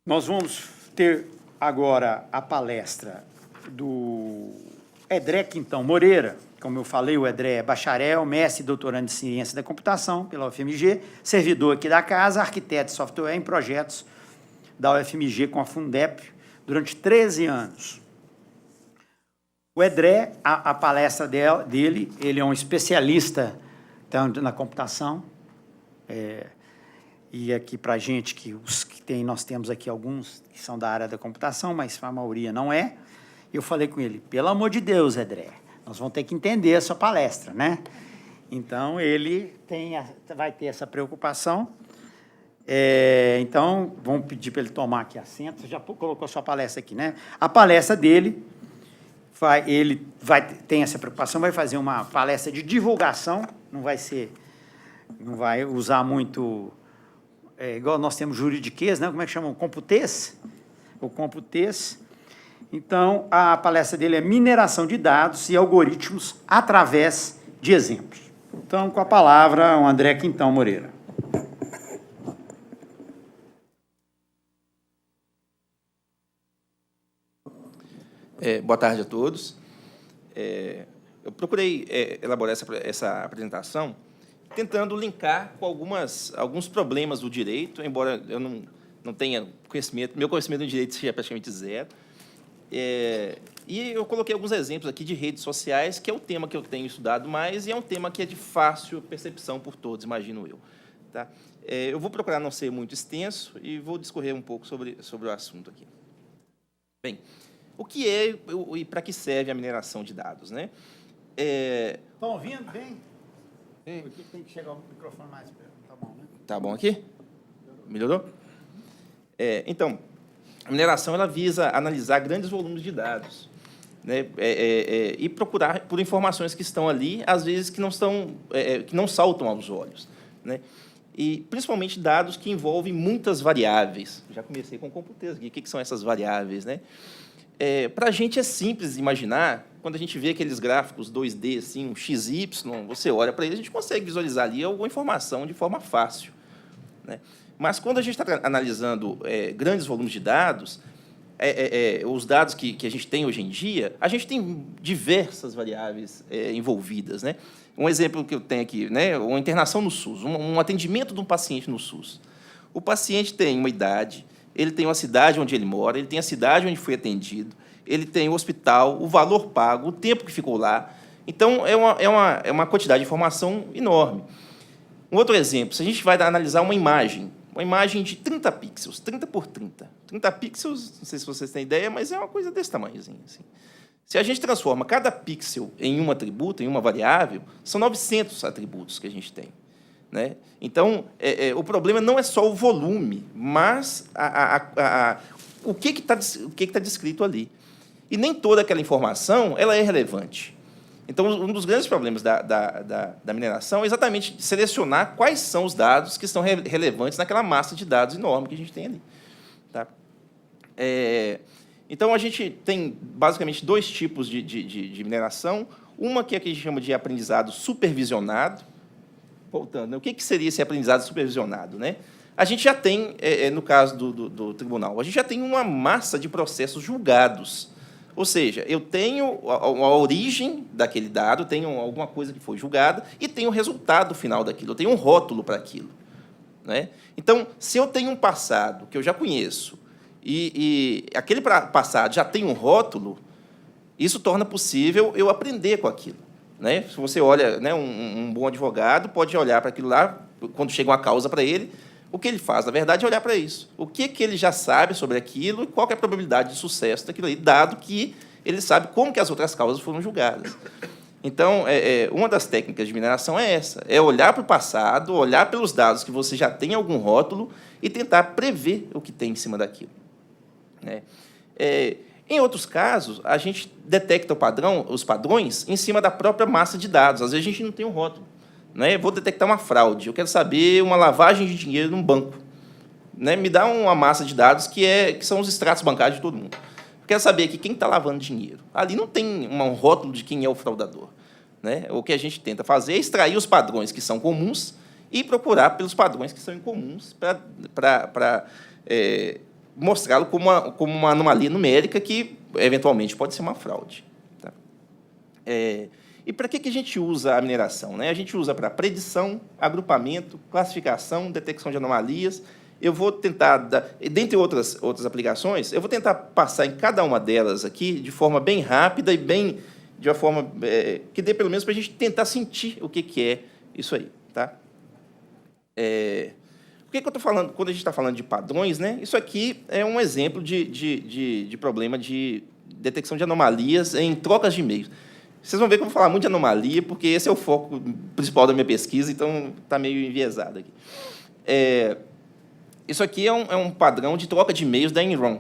Nós vamos ter agora a palestra do Edré Quintão Moreira. Como eu falei, o Edré é bacharel, mestre e doutorando em Ciência da Computação pela UFMG, servidor aqui da casa, arquiteto de software em projetos da UFMG com a Fundep durante 13 anos. O Edré, a palestra dele, ele é um especialista na computação, e aqui para a gente, nós temos aqui alguns que são da área da computação, mas a maioria não é. Eu falei com ele, pelo amor de Deus, Edré, nós vamos ter que entender a sua palestra, né? Então, ele vai ter essa preocupação. Então, vamos pedir para ele tomar aqui assento. Você já colocou a sua palestra aqui, né? A palestra dele, tem essa preocupação, vai fazer uma palestra de divulgação, não vai usar muito... igual nós temos juridiquês, né? Como é que chama? O computês? O computês. Então, a palestra dele é mineração de dados e algoritmos através de exemplos. Então, com a palavra, o André Quintão Moreira. Boa tarde a todos. Eu procurei elaborar essa apresentação tentando linkar com alguns problemas do direito, embora eu não tenha conhecimento, meu conhecimento do direito seja praticamente zero. E eu coloquei alguns exemplos aqui de redes sociais, que é o tema que eu tenho estudado mais, e é um tema que é de fácil percepção por todos, imagino eu. Tá? Eu vou procurar não ser muito extenso e vou discorrer um pouco sobre o assunto aqui. Bem, o que é e para que serve a mineração de dados, né? Estão ouvindo bem? Aqui tem que chegar o microfone mais perto. Tá bom, né? Tá bom aqui? Melhorou? Então, a mineração ela visa analisar grandes volumes de dados, né? E procurar por informações que estão ali, às vezes que não saltam aos olhos, né? E principalmente dados que envolvem muitas variáveis. Já comecei com o computador aqui. O que são essas variáveis, né? Para a gente é simples imaginar, quando a gente vê aqueles gráficos 2D, assim, um XY, você olha para ele, a gente consegue visualizar ali alguma informação de forma fácil, né? Mas, quando a gente está analisando grandes volumes de dados, os dados que a gente tem hoje em dia, a gente tem diversas variáveis envolvidas, né? Um exemplo que eu tenho aqui, né? Uma internação no SUS, um atendimento de um paciente no SUS. O paciente tem uma idade, ele tem uma cidade onde ele mora, ele tem a cidade onde foi atendido, ele tem o hospital, o valor pago, o tempo que ficou lá. Então, é uma quantidade de informação enorme. Um outro exemplo, se a gente vai analisar uma imagem de 30 pixels, 30 por 30. 30 pixels, não sei se vocês têm ideia, mas é uma coisa desse tamanhozinho. Assim. Se a gente transforma cada pixel em um atributo, em uma variável, são 900 atributos que a gente tem, né? Então, o problema não é só o volume, mas o que está descrito ali. E nem toda aquela informação ela é relevante. Então, um dos grandes problemas da mineração é exatamente selecionar quais são os dados que são relevantes naquela massa de dados enorme que a gente tem ali. Tá? Então, a gente tem, basicamente, dois tipos de mineração. Uma que a gente chama de aprendizado supervisionado. Voltando, né? O que seria esse aprendizado supervisionado, né? A gente já tem, no caso do tribunal, a gente já tem uma massa de processos julgados. Ou seja, eu tenho a origem daquele dado, tenho alguma coisa que foi julgada e tenho o resultado final daquilo, eu tenho um rótulo para aquilo, né? Então, se eu tenho um passado que eu já conheço e aquele passado já tem um rótulo, isso torna possível eu aprender com aquilo, né? Se você olha, né, um bom advogado pode olhar para aquilo lá, quando chega uma causa para ele, o que ele faz, na verdade, é olhar para isso. O que ele já sabe sobre aquilo e qual que é a probabilidade de sucesso daquilo aí, dado que ele sabe como que as outras causas foram julgadas. Então, uma das técnicas de mineração é essa, é olhar para o passado, olhar pelos dados que você já tem algum rótulo e tentar prever o que tem em cima daquilo, né? Em outros casos, a gente detecta os padrões em cima da própria massa de dados. Às vezes, a gente não tem um rótulo, né? Vou detectar uma fraude, eu quero saber uma lavagem de dinheiro num banco, né? Me dá uma massa de dados que são os extratos bancários de todo mundo. quero saber aqui quem está lavando dinheiro. Ali não tem um rótulo de quem é o fraudador. Né? O que a gente tenta fazer é extrair os padrões que são comuns e procurar pelos padrões que são incomuns para mostrá-lo como uma anomalia numérica que, eventualmente, pode ser uma fraude. Tá? E para que a gente usa a mineração? Né? A gente usa para predição, agrupamento, classificação, detecção de anomalias. Eu vou tentar, dentre outras aplicações, eu vou tentar passar em cada uma delas aqui de forma bem rápida e de uma forma que dê, pelo menos, para a gente tentar sentir o que é isso aí. Tá? O que eu estou falando, quando a gente está falando de padrões, né? Isso aqui é um exemplo de problema de detecção de anomalias em trocas de e-mails. Vocês vão ver que eu vou falar muito de anomalia, porque esse é o foco principal da minha pesquisa, então está meio enviesado aqui. Isso aqui é um padrão de troca de e-mails da Enron,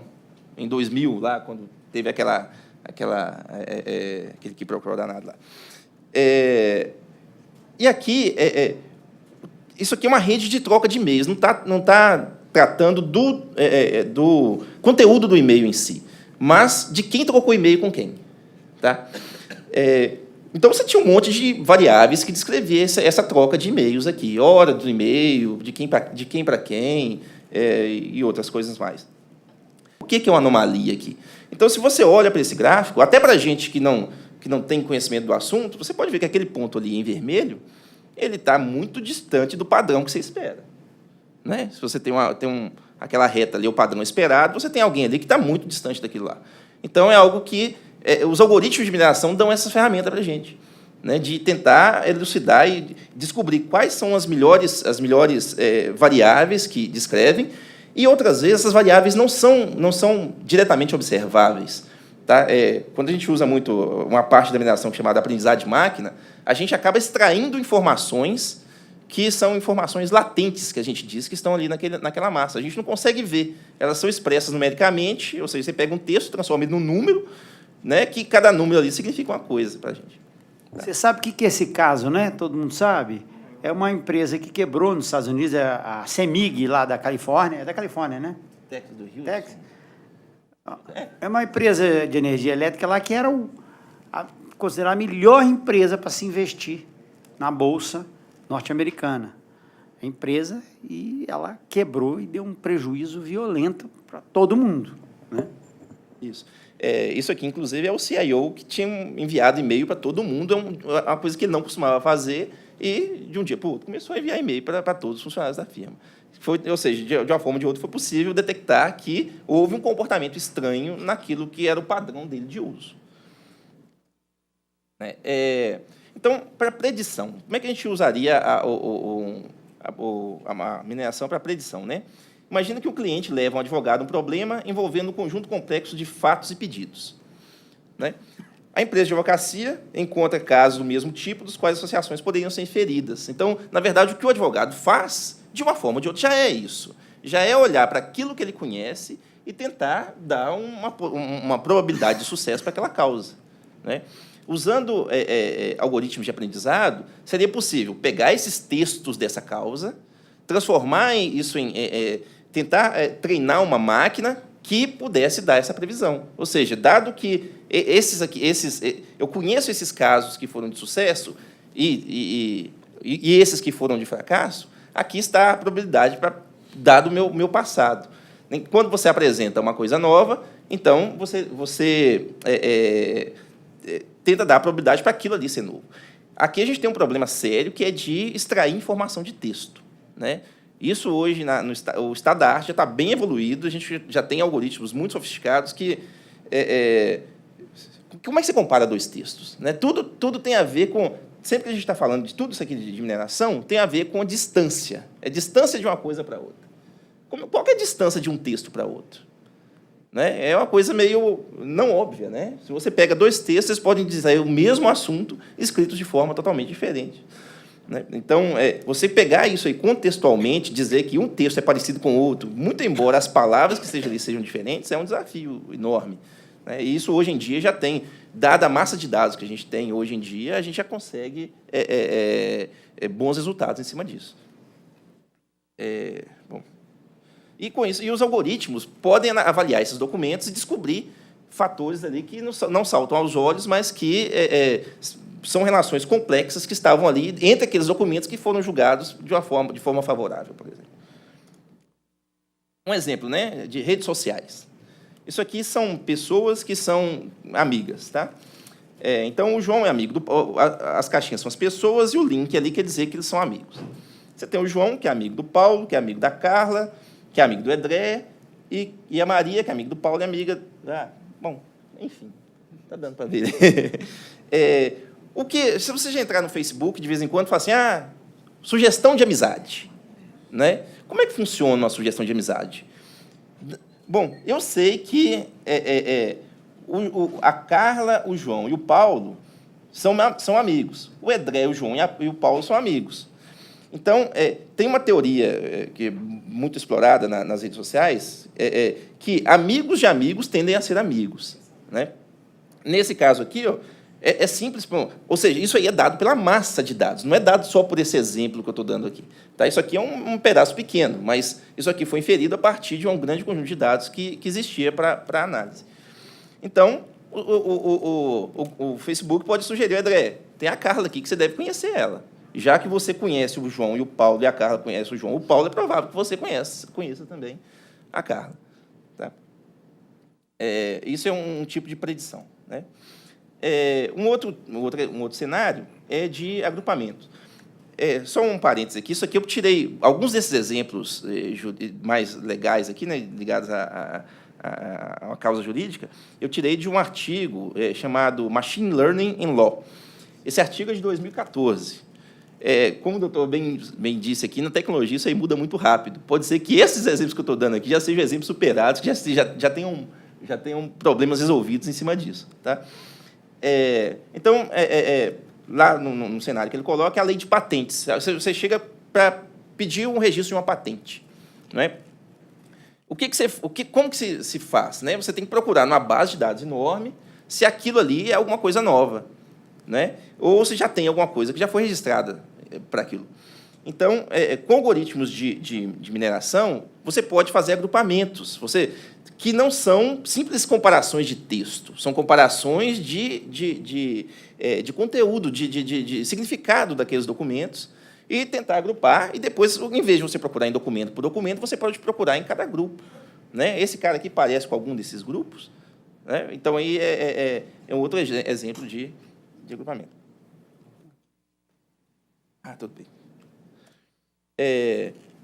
em 2000, lá, quando teve aquele que procurou danado lá. E aqui, isso aqui é uma rede de troca de e-mails, não tá tratando do conteúdo do e-mail em si, mas de quem trocou e-mail com quem. Tá? Então, você tinha um monte de variáveis que descrevia essa troca de e-mails aqui, hora do e-mail, de quem para quem, e outras coisas mais. O que é uma anomalia aqui? Então, se você olha para esse gráfico, até para a gente que não tem conhecimento do assunto, você pode ver que aquele ponto ali em vermelho, ele está muito distante do padrão que você espera. Né? Se você tem aquela reta ali, o padrão esperado, você tem alguém ali que está muito distante daquilo lá. Então, é algo que os algoritmos de mineração dão essa ferramenta para a gente, né, de tentar elucidar e descobrir quais são as melhores variáveis que descrevem, e outras vezes essas variáveis não são diretamente observáveis. Tá? Quando a gente usa muito uma parte da mineração chamada aprendizagem de máquina, a gente acaba extraindo informações que são informações latentes, que a gente diz, que estão ali naquela massa. A gente não consegue ver. Elas são expressas numericamente, ou seja, você pega um texto, transforma ele num número, né, que cada número ali significa uma coisa para a gente. Tá? Você sabe o que é esse caso, né? Todo mundo sabe? É uma empresa que quebrou nos Estados Unidos, a CEMIG, lá da Califórnia. É da Califórnia, né? Texas do Rio. Texas. É uma empresa de energia elétrica lá que era considerada a melhor empresa para se investir na Bolsa norte-americana. A empresa, e ela quebrou e deu um prejuízo violento para todo mundo. Né? Isso. Isso aqui, inclusive, é o CIO que tinha enviado e-mail para todo mundo, é uma coisa que ele não costumava fazer, e, de um dia para o outro, começou a enviar e-mail para todos os funcionários da firma. Ou seja, de uma forma ou de outra, foi possível detectar que houve um comportamento estranho naquilo que era o padrão dele de uso. Então, para predição, como é que a gente usaria a mineração para predição? Né? Imagina que o cliente leva um advogado um problema envolvendo um conjunto complexo de fatos e pedidos. Né? A empresa de advocacia encontra casos do mesmo tipo, dos quais associações poderiam ser inferidas. Então, na verdade, o que o advogado faz, de uma forma ou de outra, já é isso. Já é olhar para aquilo que ele conhece e tentar dar uma probabilidade de sucesso para aquela causa. Né? Usando algoritmos de aprendizado, seria possível pegar esses textos dessa causa, transformar isso em... tentar treinar uma máquina que pudesse dar essa previsão. Ou seja, dado que eu conheço esses casos que foram de sucesso e esses que foram de fracasso, aqui está a probabilidade dado o meu passado. Quando você apresenta uma coisa nova, então você tenta dar a probabilidade para aquilo ali ser novo. Aqui a gente tem um problema sério, que é de extrair informação de texto. Né? Isso hoje, o estado da arte já está bem evoluído, a gente já tem algoritmos muito sofisticados que... como é que você compara dois textos? Né? Tudo tem a ver com... Sempre que a gente está falando de tudo isso aqui de mineração, tem a ver com a distância. É distância de uma coisa para outra. Qual que é a distância de um texto para outro? Né? É uma coisa meio não óbvia. Né? Se você pega dois textos, eles podem dizer o mesmo assunto, escritos de forma totalmente diferente. Né? Então, você pegar isso aí contextualmente, dizer que um texto é parecido com o outro, muito embora as palavras que estejam ali sejam diferentes, é um desafio enorme. Né? E isso, hoje em dia, já tem, dada a massa de dados que a gente tem hoje em dia, a gente já consegue bons resultados em cima disso. Bom. E, com isso, os algoritmos podem avaliar esses documentos e descobrir fatores ali que não saltam aos olhos, mas que são relações complexas que estavam ali entre aqueles documentos que foram julgados de forma favorável, por exemplo. Um exemplo, né, de redes sociais. Isso aqui são pessoas que são amigas, tá? Então, o João é amigo as caixinhas são as pessoas e o link ali quer dizer que eles são amigos. Você tem o João, que é amigo do Paulo, que é amigo da Carla, que é amigo do Edré, e a Maria, que é amiga do Paulo e amiga... bom, enfim, está dando para ver. Se você já entrar no Facebook, de vez em quando, fala assim, sugestão de amizade. Né? Como é que funciona uma sugestão de amizade? Bom, eu sei que a Carla, o João e o Paulo são amigos. O Edré, o João e o Paulo são amigos. Então, tem uma teoria que é muito explorada nas redes sociais, que amigos de amigos tendem a ser amigos. Né? Nesse caso aqui, é simples. Ou seja, isso aí é dado pela massa de dados, não é dado só por esse exemplo que eu estou dando aqui. Tá? Isso aqui é um pedaço pequeno, mas isso aqui foi inferido a partir de um grande conjunto de dados que existia para análise. Então, o Facebook pode sugerir, André, tem a Carla aqui que você deve conhecer ela. Já que você conhece o João e o Paulo, e a Carla conhece o João, o Paulo é provável que você conheça também a Carla. Tá? Isso é um tipo de predição. Né? Um outro cenário é de agrupamento. Só um parênteses aqui. Isso aqui eu tirei alguns desses exemplos mais legais aqui, né, ligados a uma causa jurídica, eu tirei de um artigo chamado Machine Learning in Law. Esse artigo é de 2014. Como o doutor bem disse aqui, na tecnologia isso aí muda muito rápido. Pode ser que esses exemplos que eu estou dando aqui já sejam exemplos superados, que já tenham problemas resolvidos em cima disso. Tá? Então, lá no cenário que ele coloca, é a lei de patentes. Você chega para pedir um registro de uma patente. Não é? Como que se faz? Né? Você tem que procurar numa base de dados enorme se aquilo ali é alguma coisa nova. Né? Ou se já tem alguma coisa que já foi registrada para aquilo. Então, com algoritmos de mineração, você pode fazer agrupamentos, que não são simples comparações de texto, são comparações de conteúdo, de significado daqueles documentos, e tentar agrupar, e depois, em vez de você procurar em documento por documento, você pode procurar em cada grupo. Né? Esse cara aqui parece com algum desses grupos. Né? Então, aí é um outro exemplo de agrupamento. Tudo bem.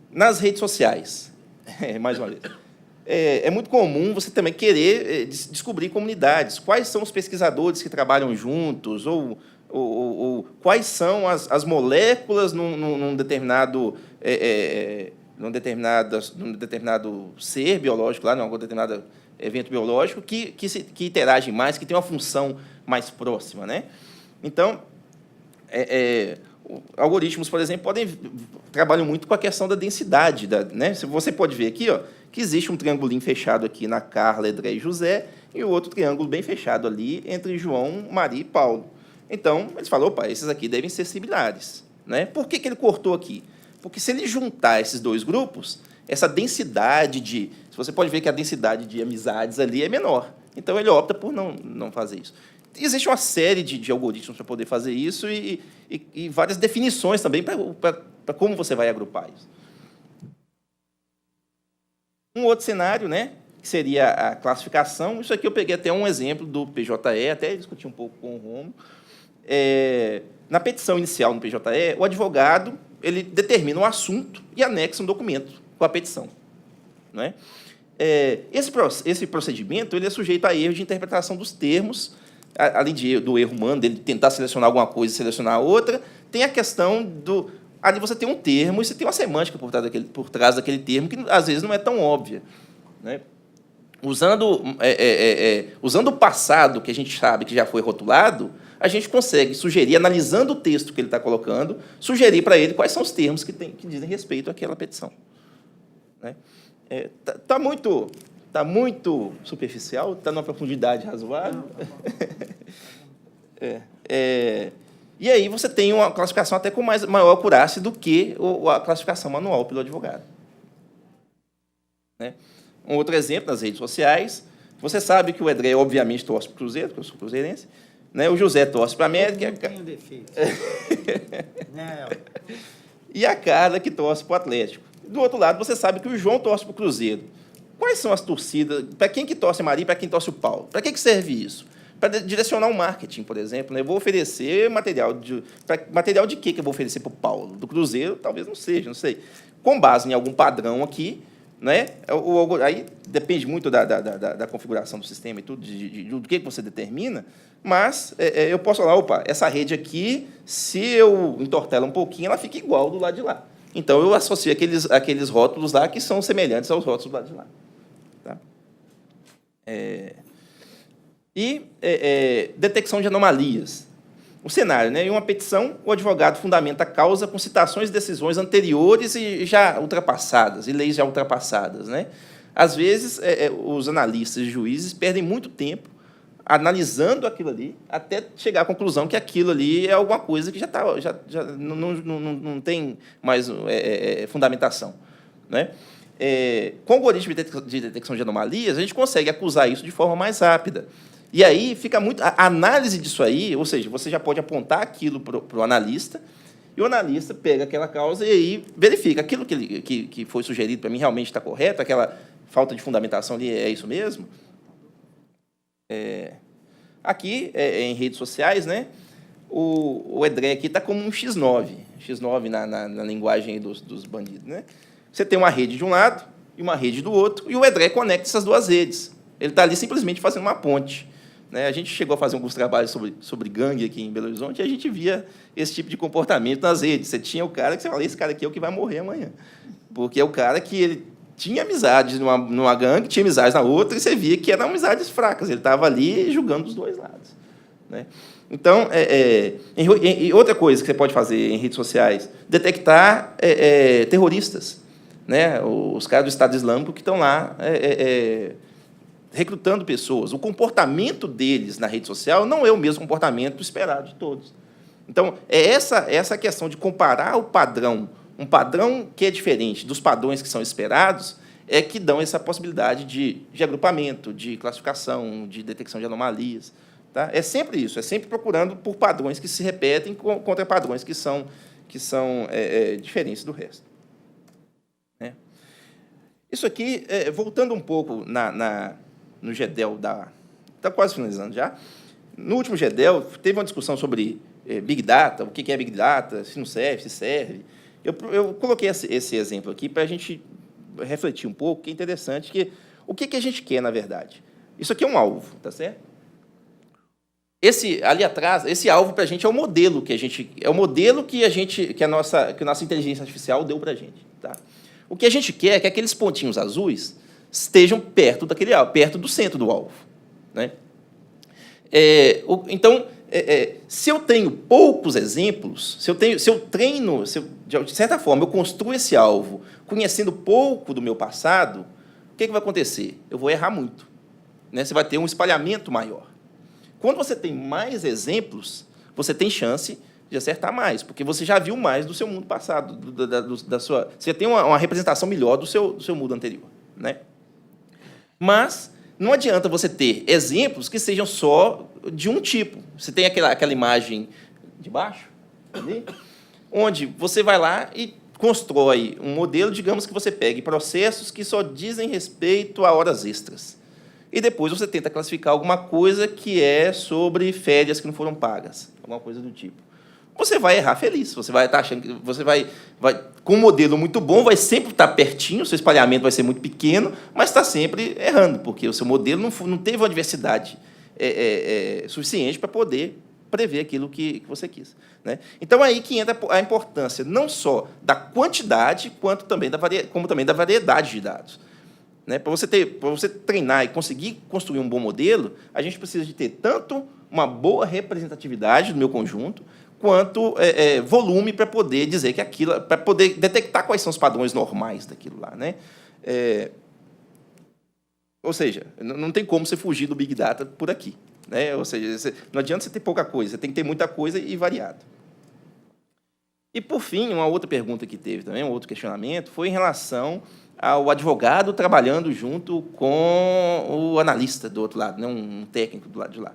Nas redes sociais, mais uma vez, é muito comum você também querer descobrir comunidades. Quais são os pesquisadores que trabalham juntos, ou quais são as moléculas num determinado ser biológico, lá, num determinado evento biológico, que interagem mais, que tem uma função mais próxima. Né? Então, algoritmos, por exemplo, trabalham muito com a questão da densidade. Né? Você pode ver aqui que existe um triângulo fechado aqui na Carla, Edré e José, e o outro triângulo bem fechado ali entre João, Maria e Paulo. Então, eles falam, opa, esses aqui devem ser similares. Né? Por que ele cortou aqui? Porque se ele juntar esses dois grupos, essa densidade você pode ver que a densidade de amizades ali é menor. Então, ele opta por não fazer isso. Existe uma série de algoritmos para poder fazer isso e várias definições também para como você vai agrupar isso. Um outro cenário, né, que seria a classificação. Isso aqui eu peguei até um exemplo do PJE, até discuti um pouco com o Romo. Na petição inicial no PJE, o advogado ele determina um assunto e anexa um documento com a petição. Né? Esse procedimento ele é sujeito a erro de interpretação dos termos, além do erro humano, dele tentar selecionar alguma coisa e selecionar outra, tem a questão do... Ali você tem um termo e você tem uma semântica por trás daquele termo que, às vezes, não é tão óbvia. Né? Usando o passado, que a gente sabe que já foi rotulado, a gente consegue sugerir, analisando o texto que ele está colocando, sugerir para ele quais são os termos que dizem respeito àquela petição. Né? Tá muito superficial, está numa profundidade razoável. E aí você tem uma classificação até com maior acurácia do que a classificação manual pelo advogado. Né? Um outro exemplo nas redes sociais, Você sabe que o Edré, obviamente, torce para o Cruzeiro, porque eu sou cruzeirense, né? O José torce para a América. Eu tenho defeito. Não. E a Carla, que torce para o Atlético. Do outro lado, você sabe que o João torce para o Cruzeiro. Quais são as torcidas? Para quem que torce a Maria e para quem torce o Paulo? Para que serve isso? Para direcionar o marketing, por exemplo. Né? Eu vou oferecer material de... Material de quê que eu vou oferecer para o Paulo? Do Cruzeiro? Talvez não seja, não sei. Com base em algum padrão aqui, né? Aí depende muito da configuração do sistema e tudo, do que você determina, mas eu posso falar, opa, essa rede aqui, se eu entortar ela um pouquinho, ela fica igual do lado de lá. Então, eu associo aqueles rótulos lá que são semelhantes aos rótulos do lado de lá. Tá? Detecção de anomalias. O cenário, né? Em uma petição, o advogado fundamenta a causa com citações de decisões anteriores e já ultrapassadas, e leis já ultrapassadas. Né? Às vezes, os analistas e juízes perdem muito tempo analisando aquilo ali, até chegar à conclusão que aquilo ali é alguma coisa que já não tem mais fundamentação. Né? Com o algoritmo de detecção de anomalias, a gente consegue acusar isso de forma mais rápida. E aí fica muito... A análise disso aí, ou seja, você já pode apontar aquilo para o analista, e o analista pega aquela causa e aí verifica aquilo que foi sugerido para mim realmente está correto, aquela falta de fundamentação ali é isso mesmo. Aqui, em redes sociais, né, o Edré aqui está como um X9 na linguagem dos bandidos. Né? Você tem uma rede de um lado e uma rede do outro, e o Edré conecta essas duas redes. Ele está ali simplesmente fazendo uma ponte. Né? A gente chegou a fazer alguns trabalhos sobre gangue aqui em Belo Horizonte e a gente via esse tipo de comportamento nas redes. Você tinha o cara que você falava, esse cara aqui é o que vai morrer amanhã. Porque é o cara que ele tinha amizades numa gangue, tinha amizades na outra, e você via que eram amizades fracas. Ele estava ali julgando os dois lados. Né? Então, e outra coisa que você pode fazer em redes sociais, detectar terroristas. Né? Os caras do Estado Islâmico que estão lá recrutando pessoas. O comportamento deles na rede social não é o mesmo comportamento esperado de todos. Então, essa questão de comparar o padrão, um padrão que é diferente dos padrões que são esperados, é que dão essa possibilidade de agrupamento, de classificação, de detecção de anomalias. Tá? É sempre isso, é sempre procurando por padrões que se repetem contra padrões que são diferentes do resto. Né? Isso aqui, voltando um pouco no GEDEL, está quase finalizando já. No último GEDEL, teve uma discussão sobre Big Data, o que é Big Data, se não serve, se serve. Eu coloquei esse exemplo aqui para a gente refletir um pouco, que é interessante, o que a gente quer, na verdade. Isso aqui é um alvo, tá certo? Ali atrás, esse alvo para a gente é o modelo que a nossa inteligência artificial deu para a gente. Tá? O que a gente quer é que aqueles pontinhos azuis estejam perto daquele alvo, perto do centro do alvo. Né? Então, se eu tenho poucos exemplos, se eu treino, de certa forma, eu construo esse alvo conhecendo pouco do meu passado, o que vai acontecer? Eu vou errar muito. Né? Você vai ter um espalhamento maior. Quando você tem mais exemplos, você tem chance de acertar mais, porque você já viu mais do seu mundo passado, você tem uma representação melhor do seu mundo anterior. Né? Mas não adianta você ter exemplos que sejam só de um tipo. Você tem aquela imagem de baixo, ali, onde você vai lá e constrói um modelo, digamos que você pegue processos que só dizem respeito a horas extras. E depois você tenta classificar alguma coisa que é sobre férias que não foram pagas, alguma coisa do tipo. Você vai errar feliz, você vai estar achando que você vai com um modelo muito bom, vai sempre estar pertinho, o seu espalhamento vai ser muito pequeno, mas está sempre errando, porque o seu modelo não teve uma diversidade suficiente para poder prever aquilo que você quis. Né? Então, aí que entra a importância não só da quantidade, como também da variedade de dados. Né? Para você treinar e conseguir construir um bom modelo, a gente precisa de ter tanto uma boa representatividade do meu conjunto, quanto volume para poder dizer que aquilo, para poder detectar quais são os padrões normais daquilo lá. Né? Ou seja, não tem como você fugir do Big Data por aqui. Né? Ou seja, não adianta você ter pouca coisa, você tem que ter muita coisa e variado. E, por fim, uma outra pergunta que teve também, um outro questionamento, foi em relação ao advogado trabalhando junto com o analista do outro lado, né, um técnico do lado de lá.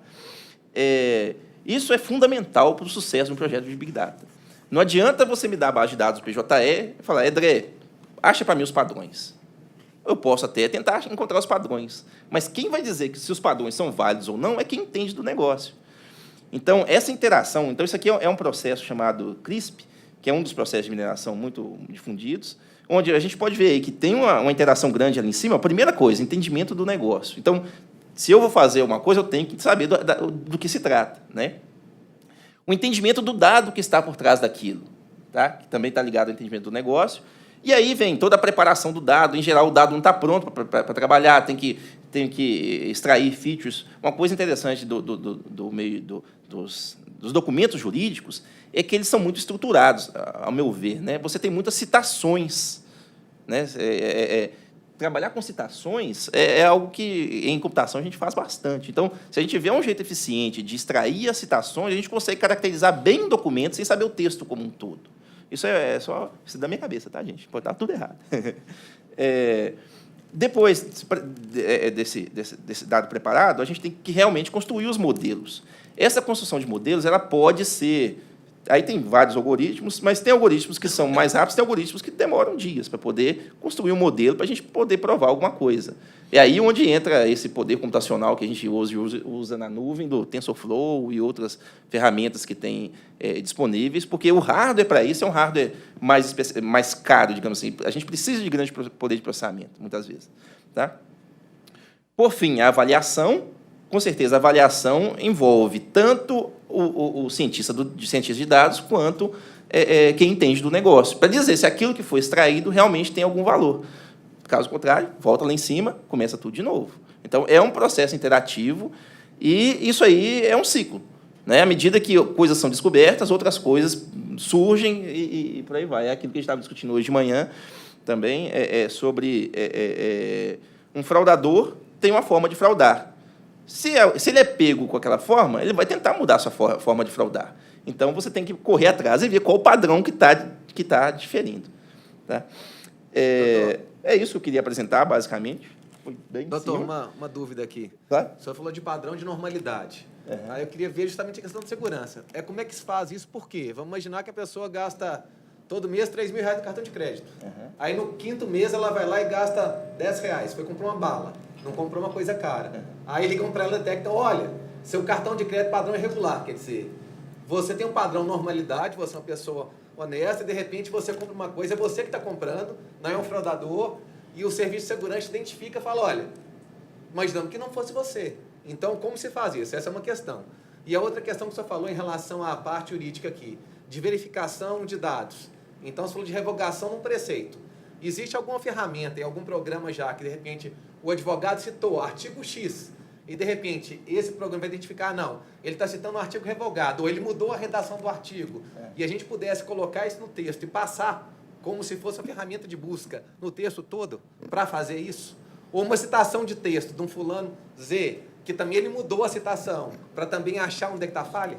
Isso é fundamental para o sucesso de um projeto de Big Data. Não adianta você me dar a base de dados do PJE e falar, André, acha para mim os padrões. Eu posso até tentar encontrar os padrões, mas quem vai dizer que se os padrões são válidos ou não é quem entende do negócio. Então, essa interação... Então, isso aqui é um processo chamado CRISP, que é um dos processos de mineração muito difundidos, onde a gente pode ver aí que tem uma interação grande ali em cima. A primeira coisa, entendimento do negócio. Então, se eu vou fazer uma coisa, eu tenho que saber do que se trata, né? O entendimento do dado que está por trás daquilo, tá? Que também está ligado ao entendimento do negócio. E aí vem toda a preparação do dado. Em geral, o dado não está pronto para trabalhar, tem que extrair features. Uma coisa interessante dos documentos jurídicos é que eles são muito estruturados, ao meu ver, né? Você tem muitas citações, né? Trabalhar com citações é algo que, em computação, a gente faz bastante. Então, se a gente tiver um jeito eficiente de extrair as citações, a gente consegue caracterizar bem o documento sem saber o texto como um todo. Isso é só isso da minha cabeça, tá, gente? Pode estar tudo errado. Depois desse dado preparado, a gente tem que realmente construir os modelos. Essa construção de modelos ela pode ser... Aí tem vários algoritmos, mas tem algoritmos que são mais rápidos, tem algoritmos que demoram dias para poder construir um modelo, para a gente poder provar alguma coisa. É aí onde entra esse poder computacional que a gente usa na nuvem, do TensorFlow e outras ferramentas que tem disponíveis, porque o hardware para isso é um hardware mais caro, digamos assim. A gente precisa de grande poder de processamento, muitas vezes. Tá? Por fim, a avaliação. Com certeza, a avaliação envolve tanto o cientista de dados quanto quem entende do negócio, para dizer se aquilo que foi extraído realmente tem algum valor. Caso contrário, volta lá em cima, começa tudo de novo. Então, é um processo interativo e isso aí é um ciclo. Né? À medida que coisas são descobertas, outras coisas surgem e por aí vai. É aquilo que a gente estava discutindo hoje de manhã também, sobre um fraudador tem uma forma de fraudar. Se ele é pego com aquela forma, ele vai tentar mudar a sua forma de fraudar. Então, você tem que correr atrás e ver qual o padrão que tá diferindo. Tá? É isso que eu queria apresentar, basicamente. Foi bem Doutor, uma dúvida aqui. Claro. O senhor falou de padrão de normalidade. Uhum. Aí eu queria ver justamente a questão de segurança. Como é que se faz isso? Por quê? Vamos imaginar que a pessoa gasta todo mês R$3.000 no cartão de crédito. Uhum. Aí, no 5º mês, ela vai lá e gasta R$10. Foi comprar uma bala. Não comprou uma coisa cara. Aí ligam para ela e detectam, olha, seu cartão de crédito padrão é irregular. Quer dizer, você tem um padrão normalidade, você é uma pessoa honesta, e de repente você compra uma coisa, é você que está comprando, não é um fraudador, e o serviço de segurança identifica e fala, olha, imaginando que não fosse você. Então, como se faz isso? Essa é uma questão. E a outra questão que o senhor falou em relação à parte jurídica aqui, de verificação de dados. Então, você falou de revogação num preceito. Existe alguma ferramenta, em algum programa já, que de repente o advogado citou artigo X, e de repente esse programa vai identificar, não, ele está citando um artigo revogado, ou ele mudou a redação do artigo, e a gente pudesse colocar isso no texto e passar como se fosse uma ferramenta de busca no texto todo para fazer isso? Ou uma citação de texto de um fulano Z, que também ele mudou a citação, para também achar onde é que está a falha?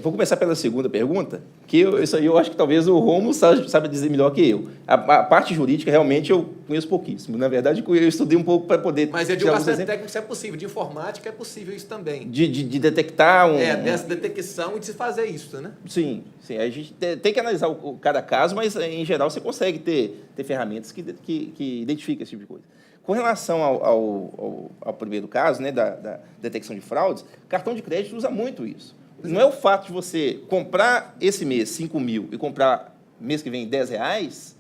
Vou começar pela segunda pergunta, que isso aí eu acho que talvez o Romulo saiba dizer melhor que eu. A parte jurídica, realmente, eu conheço pouquíssimo. Na verdade, eu estudei um pouco para poder... Mas eu digo bastante técnico, isso é possível. De informática é possível isso também. De detectar dessa detecção e de se fazer isso, né? Sim. A gente tem que analisar cada caso, mas, em geral, você consegue ter ferramentas que identificam esse tipo de coisa. Com relação ao primeiro caso, né, da detecção de fraudes, cartão de crédito usa muito isso. Não é o fato de você comprar esse mês 5.000 e comprar mês que vem R$10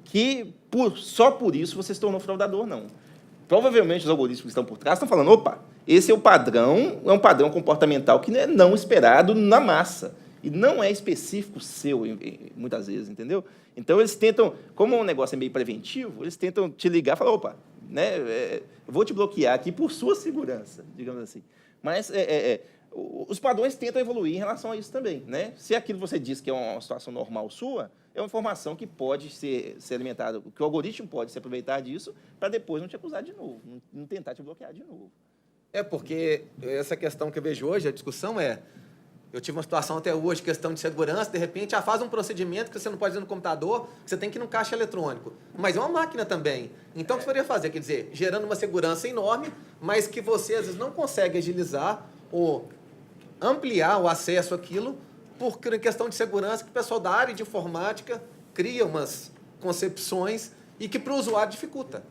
que só por isso você se tornou fraudador, não. Provavelmente os algoritmos que estão por trás estão falando, opa, esse é um padrão comportamental que é não esperado na massa. E não é específico seu, muitas vezes, entendeu? Então, eles tentam, como o negócio é meio preventivo, eles tentam te ligar e falar, opa, né, eu vou te bloquear aqui por sua segurança, digamos assim. Mas os padrões tentam evoluir em relação a isso também, né? Se aquilo que você diz que é uma situação normal sua, é uma informação que pode ser alimentada, que o algoritmo pode se aproveitar disso para depois não te acusar de novo, não tentar te bloquear de novo. Porque essa questão que eu vejo hoje, a discussão Eu tive uma situação até hoje, questão de segurança, de repente, faz um procedimento que você não pode fazer no computador, você tem que ir no caixa eletrônico. Mas é uma máquina também. Então, o que você poderia fazer? Quer dizer, gerando uma segurança enorme, mas que você, às vezes, não consegue agilizar ou ampliar o acesso àquilo por questão de segurança, que o pessoal da área de informática cria umas concepções e que para o usuário dificulta.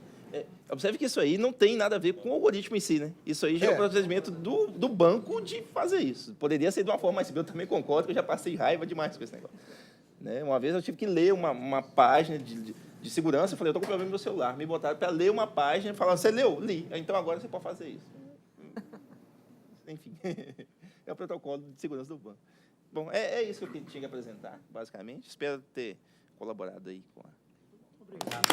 Observe que isso aí não tem nada a ver com o algoritmo em si, né? Isso aí já é o procedimento do banco de fazer isso. Poderia ser de uma forma mais simples. Eu também concordo que eu já passei raiva demais com esse negócio. Né? Uma vez eu tive que ler uma página de segurança. Eu falei, eu estou com problema no meu celular. Me botaram para ler uma página e falaram, você leu? Li. Então agora você pode fazer isso. Enfim, é o protocolo de segurança do banco. Bom, é isso que eu tinha que apresentar, basicamente. Espero ter colaborado aí com a... Obrigado.